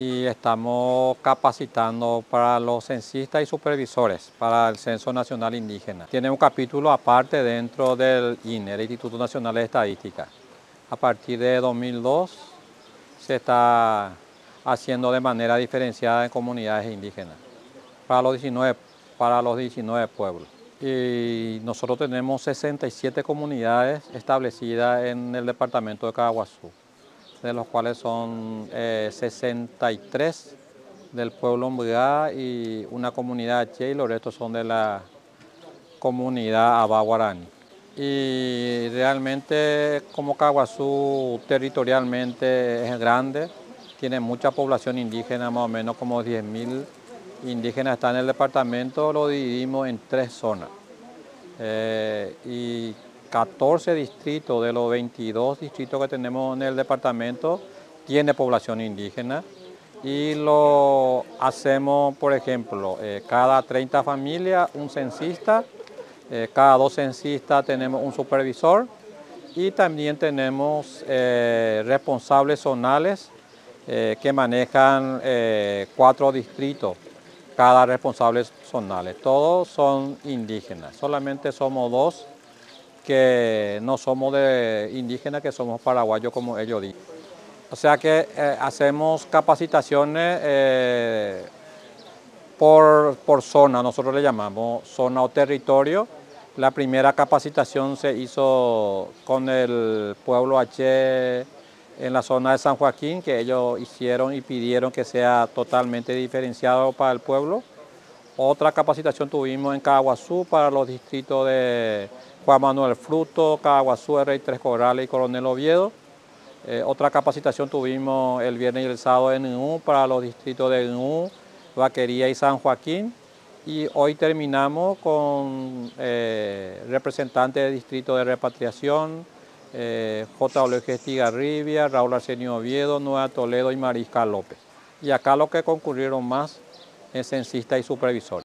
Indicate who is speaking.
Speaker 1: Y estamos capacitando para los censistas y supervisores para el Censo Nacional Indígena. Tiene un capítulo aparte dentro del INE, el Instituto Nacional de Estadística. A partir de 2002 se está haciendo de manera diferenciada en comunidades indígenas para los 19 pueblos. Y nosotros tenemos 67 comunidades establecidas en el departamento de Caaguazú, de los cuales son 63 del pueblo Mbga y una comunidad Che, y los restos son de la comunidad Aba Guarani. Y realmente como Caaguazú territorialmente es grande, tiene mucha población indígena, más o menos como 10.000 indígenas están en el departamento, lo dividimos en 3 zonas. Y 14 distritos de los 22 distritos que tenemos en el departamento tiene población indígena y lo hacemos, por ejemplo, cada 30 familias un censista, cada 2 censistas tenemos un supervisor y también tenemos responsables zonales que manejan 4 distritos. Cada responsable zonales, todos son indígenas, solamente somos 2 que no somos de indígenas, que somos paraguayos como ellos dicen. O sea que hacemos capacitaciones por zona, nosotros le llamamos zona o territorio. La primera capacitación se hizo con el pueblo H en la zona de San Joaquín, que ellos hicieron y pidieron que sea totalmente diferenciado para el pueblo. Otra capacitación tuvimos en Caaguazú para los distritos de Juan Manuel Fruto, Caaguazú, Rey Tres Corrales y Coronel Oviedo. Otra capacitación tuvimos el viernes y el sábado en Nhu para los distritos de Nhu, Vaquería y San Joaquín. Y hoy terminamos con representantes del distrito de repatriación, J.W. Estigarribia, Raúl Arsenio Oviedo, Nueva Toledo y Mariscal López. Y acá lo que concurrieron más es censistas y supervisores.